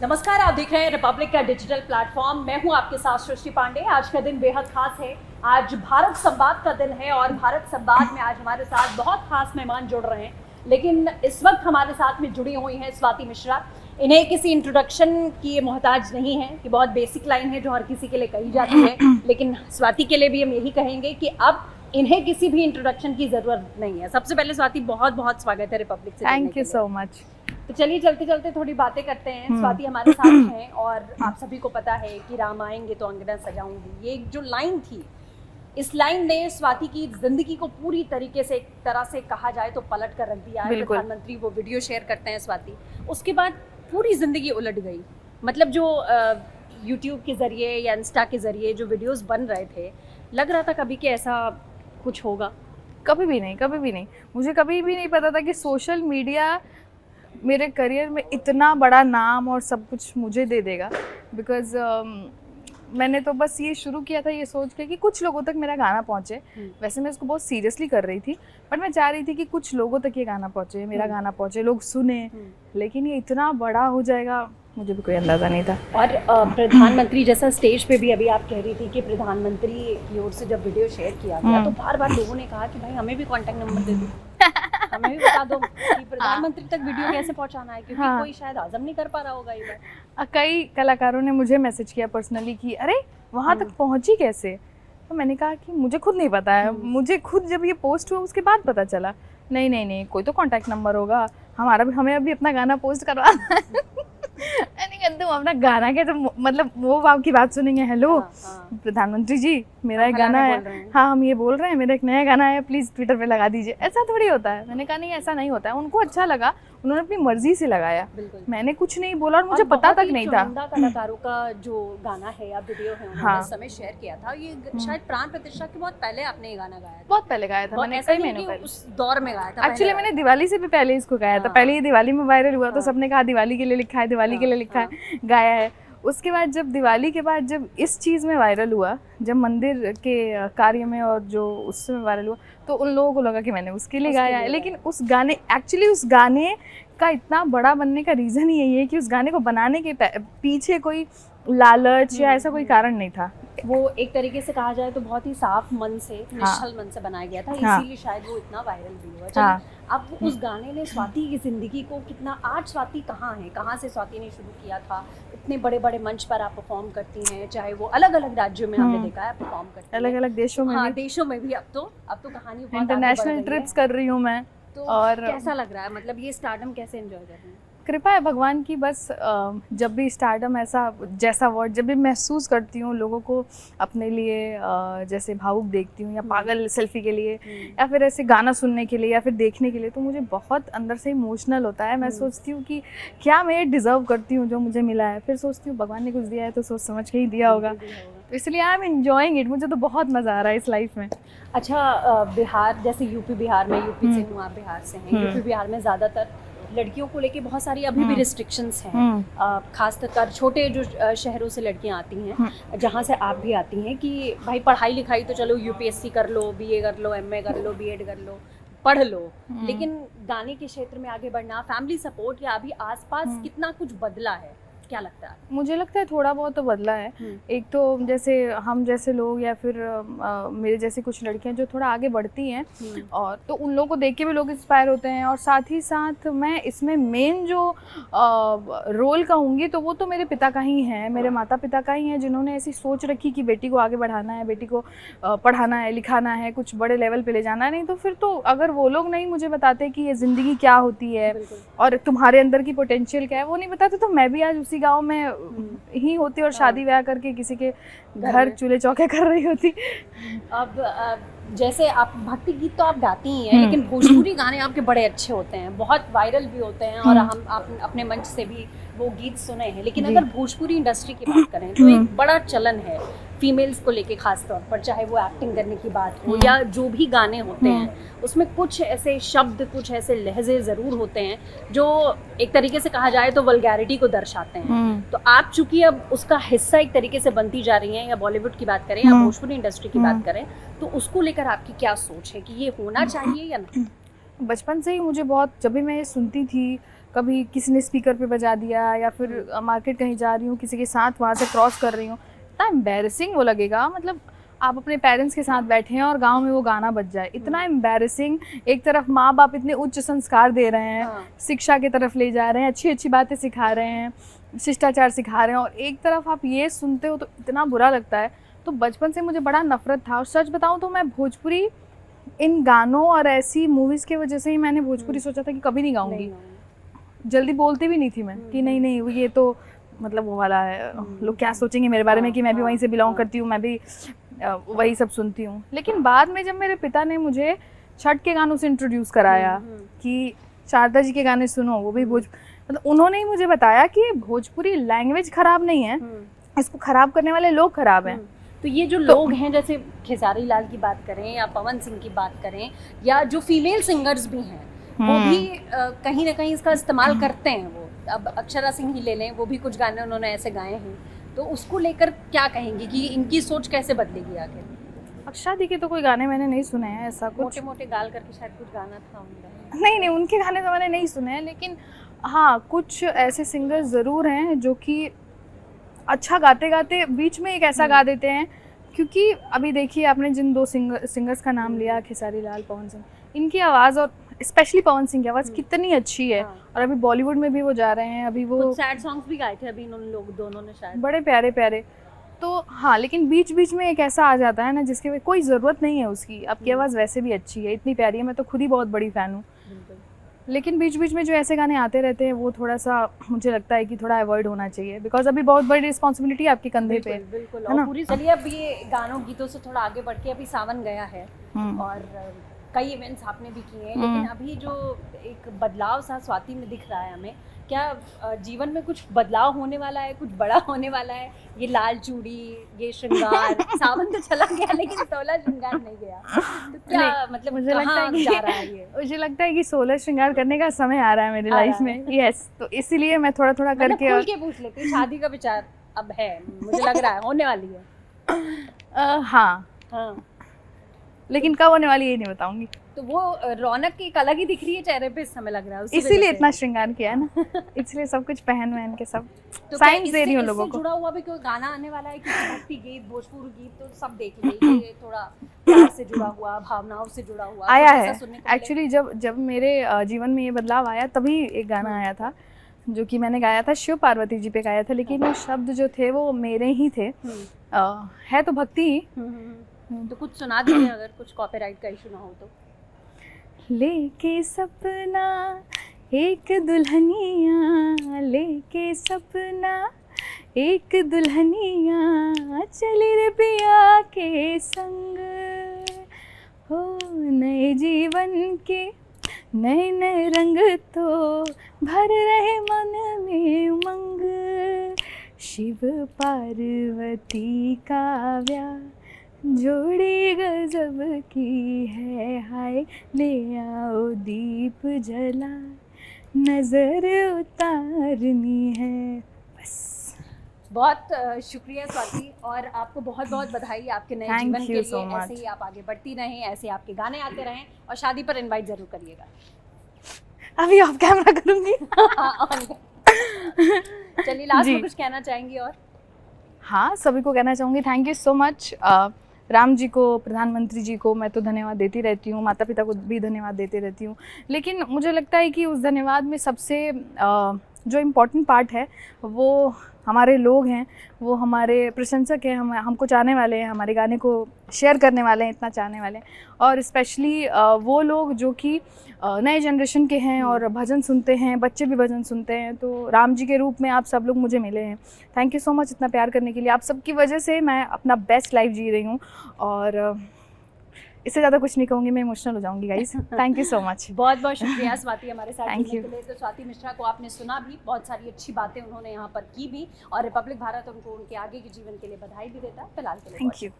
नमस्कार, आप देख रहे हैं रिपब्लिक का डिजिटल प्लेटफॉर्म। मैं हूं आपके साथ सृष्टि पांडे। आज का दिन बेहद खास है। आज भारत संवाद का दिन है और भारत संवाद में आज हमारे साथ बहुत खास मेहमान जुड़ रहे हैं। लेकिन इस वक्त हमारे साथ में जुड़ी हुई हैं स्वाति मिश्रा। इन्हें किसी इंट्रोडक्शन की मोहताज नहीं है कि बहुत बेसिक लाइन है जो हर किसी के लिए कही जाती है, लेकिन स्वाति के लिए भी हम यही कहेंगे कि अब इन्हें किसी भी इंट्रोडक्शन की जरूरत नहीं है। सबसे पहले स्वाति, बहुत बहुत स्वागत है रिपब्लिक से। Thank you so much. तो चलिए चलते चलते थोड़ी बातें करते हैं। स्वाति हमारे साथ हैं और आप सभी को पता है कि राम आएंगे तो अंगना सजाऊंगी, ये जो लाइन थी, इस लाइन ने स्वाति की जिंदगी को पूरी तरीके से, एक तरह से कहा जाए तो पलट कर रख दिया है। प्रधानमंत्री वो वीडियो शेयर करते हैं स्वाति, उसके बाद पूरी जिंदगी उलट गई। मतलब जो यूट्यूब के जरिए या इंस्टा के जरिए जो वीडियोस बन रहे थे, लग रहा था कभी कि ऐसा कुछ होगा? कभी भी नहीं, कभी भी नहीं। मुझे कभी भी नहीं पता था कि सोशल मीडिया मेरे करियर में इतना बड़ा नाम और सब कुछ मुझे दे देगा। बिकॉज मैंने तो बस ये शुरू किया था ये सोच के कि कुछ लोगों तक मेरा गाना पहुँचे। वैसे मैं इसको बहुत सीरियसली कर रही थी, बट मैं चाह रही थी कि कुछ लोगों तक ये गाना पहुँचे, मेरा गाना पहुँचे, लोग सुने। लेकिन ये इतना बड़ा हो जाएगा, मुझे भी कोई अंदाज़ा नहीं था। और प्रधानमंत्री जैसा स्टेज पे भी अभी आप कह रही थी कि प्रधानमंत्री की ओर से जब वीडियो शेयर किया गया तो बार बार लोगों ने कहा कि भाई हमें भी कांटेक्ट नंबर दे दो, हमें भी बता दो कि प्रधानमंत्री तक वीडियो कैसे पहुंचाना है, क्योंकि कोई शायद हजम नहीं कर पा रहा होगा ये बात। कई कलाकारों ने मुझे मैसेज किया पर्सनली कि अरे वहाँ तक पहुँची कैसे। तो मैंने कहा कि मुझे खुद नहीं पता है। मुझे खुद जब ये पोस्ट हुआ उसके बाद पता चला नहीं कोई तो कांटेक्ट नंबर होगा, हमें अभी अपना गाना पोस्ट करवाना है। तुम अपना गाना के तो मतलब वो आपकी बात सुनेंगे, हेलो प्रधानमंत्री जी मेरा एक गाना है, हाँ हम ये बोल रहे हैं मेरा एक नया गाना है, प्लीज़ ट्विटर पे लगा दीजिए। ऐसा थोड़ी होता है। मैंने कहा नहीं ऐसा नहीं होता है। उनको अच्छा लगा, उन्होंने अपनी मर्जी से लगाया, मैंने कुछ नहीं बोला और मुझे पता तक नहीं था। कलाकारों का जो गाना है या वीडियो है उन्होंने समय शेयर किया था, ये शायद प्राण प्रतिष्ठा के बहुत पहले आपने ये गाना गाया था। बहुत पहले गाया था मैंने, कई महीनों पहले, उस दौर में गाया था। एक्चुअली मैंने दिवाली से भी पहले इसको गाया था। पहले ये दिवाली में वायरल हुआ तो सबने कहा दिवाली के लिए लिखा है, दिवाली के लिए लिखा है, गाया है। उसके बाद जब दिवाली के बाद जब इस चीज़ में वायरल हुआ, जब मंदिर के कार्य में और जो उसमें वायरल हुआ, तो उन लोगों को लगा कि मैंने उसके लिए गाया है। लेकिन उस गाने, एक्चुअली उस गाने का इतना बड़ा बनने का रीज़न ही यही है कि उस गाने को बनाने के पीछे कोई लालच या ऐसा कोई कारण नहीं था। वो एक तरीके से कहा जाए तो बहुत ही साफ मन से, निश्चल मन से बनाया गया था, इसीलिए शायद वो इतना वायरल भी हुआ। अब उस गाने ने स्वाति की जिंदगी को कितना, आज स्वाति कहाँ है, कहाँ से स्वाति ने शुरू किया था, इतने बड़े बड़े मंच पर आप परफॉर्म करती हैं, चाहे वो अलग अलग राज्यों में हमने देखा है परफॉर्म करती हैं, अलग अलग देशों में। हाँ, देशों में भी। अब तो कहानी इंटरनेशनल ट्रिप्स कर रही हूँ मैं। तो और कैसा लग रहा है, मतलब ये स्टारडम कैसे एंजॉय कर रही हैं? कृपा है भगवान की। बस जब भी स्टारडम ऐसा जैसा वर्ड जब भी महसूस करती हूँ, लोगों को अपने लिए जैसे भावुक देखती हूँ या पागल सेल्फी के लिए या फिर ऐसे गाना सुनने के लिए या फिर देखने के लिए, तो मुझे बहुत अंदर से इमोशनल होता है। मैं सोचती हूँ कि क्या मैं डिज़र्व करती हूँ जो मुझे मिला है। फिर सोचती हूँ भगवान ने कुछ दिया है तो सोच समझ के ही दिया होगा, तो इसलिए आई एम एंजॉयिंग इट। मुझे तो बहुत मज़ा आ रहा है इस लाइफ में। अच्छा, बिहार जैसे यूपी बिहार में, यूपी से हूँ, आप बिहार से हैं, यूपी बिहार में ज़्यादातर लड़कियों को लेके बहुत सारी अभी भी रिस्ट्रिक्शंस हैं। खासकर छोटे जो शहरों से लड़कियां आती हैं, जहाँ से आप भी आती हैं, कि भाई पढ़ाई लिखाई तो चलो यूपीएससी कर लो, बीए कर लो, एमए कर लो, बीएड कर लो, पढ़ लो, लेकिन गाने के क्षेत्र में आगे बढ़ना, फैमिली सपोर्ट या अभी आसपास कितना कुछ बदला है, क्या लगता है? मुझे लगता है थोड़ा बहुत तो बदला है। एक तो जैसे हम जैसे लोग या फिर मेरे जैसी कुछ लड़कियां जो थोड़ा आगे बढ़ती हैं, और तो उन लोगों को देख के भी लोग इंस्पायर होते हैं। और साथ ही साथ मैं इसमें मेन जो रोल कहूँगी तो वो तो मेरे पिता का ही है, मेरे माता पिता का ही है, जिन्होंने ऐसी सोच रखी कि बेटी को आगे बढ़ाना है, बेटी को पढ़ाना है, लिखाना है, कुछ बड़े लेवल पे ले जाना है। नहीं तो फिर तो अगर वो लोग नहीं मुझे बताते कि ये ज़िंदगी क्या होती है और तुम्हारे अंदर की पोटेंशियल क्या है, वो नहीं बताते, तो मैं भी आज उसी गांव में ही होती और शादी ब्याह करके किसी के घर चूल्हे चौके कर रही होती। अब जैसे आप भक्ति गीत तो आप गाती ही हैं, लेकिन भोजपुरी गाने आपके बड़े अच्छे होते हैं, बहुत वायरल भी होते हैं, और हम अपने मंच से भी वो गीत सुने हैं। लेकिन अगर भोजपुरी इंडस्ट्री की बात करें तो एक बड़ा चलन है फीमेल्स को लेके, खास तौर पर, चाहे वो एक्टिंग करने की बात हो या जो भी गाने होते हैं, उसमें कुछ ऐसे शब्द, कुछ ऐसे लहजे ज़रूर होते हैं जो एक तरीके से कहा जाए तो वल्गैरिटी को दर्शाते हैं। तो आप चूंकि अब उसका हिस्सा एक तरीके से बनती जा रही हैं, या बॉलीवुड की बात करें या भोजपुरी इंडस्ट्री की बात करें, तो उसको लेकर आपकी क्या सोच है कि ये होना चाहिए या नहीं? बचपन से ही मुझे बहुत, जब भी मैं ये सुनती थी कभी किसी ने स्पीकर पे बजा दिया, या फिर मार्केट कहीं जा रही हूँ किसी के साथ वहाँ से क्रॉस कर रही हूँ, इतना एम्बैरेसिंग वो लगेगा। मतलब आप अपने पेरेंट्स के साथ बैठे हैं और गांव में वो गाना बज जाए, इतना एम्बैरेसिंग। एक तरफ माँ बाप इतने उच्च संस्कार दे रहे हैं, शिक्षा की तरफ ले जा रहे हैं, अच्छी अच्छी बातें सिखा रहे हैं, शिष्टाचार सिखा रहे हैं, और एक तरफ आप ये सुनते हो तो इतना बुरा लगता है। तो बचपन से मुझे बड़ा नफरत था, और सच बताऊं तो मैं भोजपुरी इन गानों और ऐसी मूवीज़ की वजह से ही मैंने भोजपुरी सोचा था कि कभी नहीं गाऊंगी। जल्दी बोलती भी नहीं थी मैं कि नहीं नहीं ये तो मतलब वो वाला है, लोग क्या सोचेंगे मेरे बारे में, कि मैं भी वहीं से बिलोंग करती हूँ, मैं भी वही सब सुनती हूँ। लेकिन बाद में जब मेरे पिता ने मुझे छठ के गानों से इंट्रोड्यूस कराया कि शारदा जी के गाने सुनो, वो भी मतलब उन्होंने ही मुझे बताया कि भोजपुरी लैंग्वेज खराब नहीं है, इसको खराब करने वाले लोग खराब हैं। तो ये जो लोग हैं, जैसे खेसारी लाल की बात करें या पवन सिंह की बात करें, या जो फीमेल सिंगर्स भी हैं, वो भी कहीं ना कहीं इसका इस्तेमाल करते हैं। वो अब अक्षरा सिंह ही ले लें, वो भी कुछ गाने उन्होंने ऐसे गाए हैं, तो उसको लेकर क्या कहेंगे कि इनकी सोच कैसे बदलेगी आगे? अक्षरा दी के तो कोई गाने मैंने नहीं सुने हैं, ऐसा कुछ मोटे मोटे गाल करके शायद कुछ गाना था उनका। नहीं, उनके गाने तो मैंने नहीं सुने हैं, लेकिन हाँ कुछ ऐसे सिंगर्स ज़रूर हैं जो कि अच्छा गाते गाते बीच में एक ऐसा गा देते हैं। क्योंकि अभी देखिए आपने जिन दो सिंगर्स का नाम लिया, खेसारी लाल, पवन सिंह, इनकी आवाज़ और स्पेशली पवन सिंह की आवाज़ कितनी अच्छी है। और अभी बॉलीवुड में भी वो जा रहे हैं, अभी वो सैड सॉन्ग्स भी गाए थे अभी इन लोग दोनों ने शायद, बड़े प्यारे प्यारे। तो हाँ, लेकिन बीच बीच में एक ऐसा आ जाता है ना जिसके कोई ज़रूरत नहीं है उसकी। आपकी आवाज़ वैसे भी अच्छी है, इतनी प्यारी है, मैं तो खुद ही बहुत बड़ी फ़ैन हूँ, लेकिन बीच बीच में जो ऐसे गाने आते रहते हैं वो थोड़ा सा मुझे लगता है कि थोड़ा अवॉइड होना चाहिए, बिकॉज अभी बहुत बड़ी रिस्पॉन्सिबिलिटी आपके कंधे पे बिल्कुल है ना। पूरी चलिए अब ये गानों गीतों से थोड़ा आगे बढ़ के, अभी सावन गया है और कई इवेंट्स आपने भी किए हैं, लेकिन अभी जो एक बदलाव सा स्वाति में दिख रहा है हमें, क्या जीवन में कुछ बदलाव होने वाला है, कुछ बड़ा होने वाला है? ये लाल चूड़ी, ये श्रृंगार, सावन तो चला गया लेकिन 16 श्रृंगार नहीं गया, तो क्या मतलब मुझे लगता है कि जा रहा है ये? मुझे लगता है कि 16 श्रृंगार करने का समय आ रहा है मेरी लाइफ में। यस, तो इसीलिए मैं थोड़ा थोड़ा करके खुल के पूछ लेती हूँ, शादी का विचार अब है, मुझे लग रहा है होने वाली है। हाँ, लेकिन कब होने वाली ये नहीं बताऊंगी। तो वो रौनक की एक अलग ही दिख रही है चेहरे पे इस समय, लग रहा है इसीलिए इतना श्रृंगार किया है ना, इसलिए सब कुछ पहन वहन के सब तो साइंस दे रही हूँ लोगों को। जुड़ा हुआ भी कोई गाना आने वाला है कि भक्ति गीत, भोजपुरी गीत, तो सब देख लीजिए, थोड़ा प्यार से जुड़ा हुआ, भावनाओं से जुड़ा हुआ आया है। एक्चुअली जब मेरे जीवन में ये बदलाव आया तभी एक गाना आया था जो कि मैंने गाया था, शिव पार्वती जी पे गाया था, लेकिन वो शब्द जो थे वो मेरे ही थे। है तो भक्ति ही। तो कुछ सुना दीजिए अगर कुछ कॉपीराइट का इशू ना हो तो। लेके सपना एक दुल्हनिया, लेके सपना एक दुल्हनिया, चली रे पिया के संग, हो नए जीवन के नए नए रंग तो भर रहे मन में उमंग, शिव पार्वती का व्याह जोड़ी गजब की है, हाय ले आओ दीप जला नजर उतारनी है। बस बहुत शुक्रिया स्वाति, और आपको बहुत बहुत बधाई आपके नए जीवन के लिए। ऐसे ही आप आगे बढ़ती रहें, ऐसे आपके गाने आते रहें, और शादी पर इनवाइट जरूर करिएगा। अभी ऑफ कैमरा करूँगी। चलिए लास्ट में कुछ कहना चाहेंगी? और हाँ, सभी को कहना चाहूँगी thank you so much. Ram ji को, प्रधानमंत्री जी को मैं तो धन्यवाद देती रहती हूँ, माता पिता को भी धन्यवाद देती रहती हूँ, लेकिन मुझे लगता है कि उस धन्यवाद में सबसे जो इम्पोर्टेंट पार्ट है वो हमारे लोग हैं, वो हमारे प्रशंसक हैं, हमको चाहने वाले हैं, हमारे गाने को शेयर करने वाले हैं, इतना चाहने वाले हैं, और स्पेशली वो लोग जो कि नए जनरेशन के हैं और भजन सुनते हैं, बच्चे भी भजन सुनते हैं, तो राम जी के रूप में आप सब लोग मुझे मिले हैं। थैंक यू सो मच इतना प्यार करने के लिए। आप सबकी वजह से मैं अपना बेस्ट लाइफ जी रही हूँ, और इससे ज़्यादा कुछ नहीं कहूँगी, मैं इमोशनल हो जाऊँगी guys. Thank you so much. बहुत बहुत शुक्रिया स्वाति हमारे साथ जुड़ने के लिए। तो स्वाति मिश्रा को आपने सुना भी, बहुत सारी अच्छी बातें उन्होंने यहाँ पर की भी, और रिपब्लिक भारत उनको उनके आगे के जीवन के लिए बधाई भी देता है। फिलहाल के लिए थैंक यू।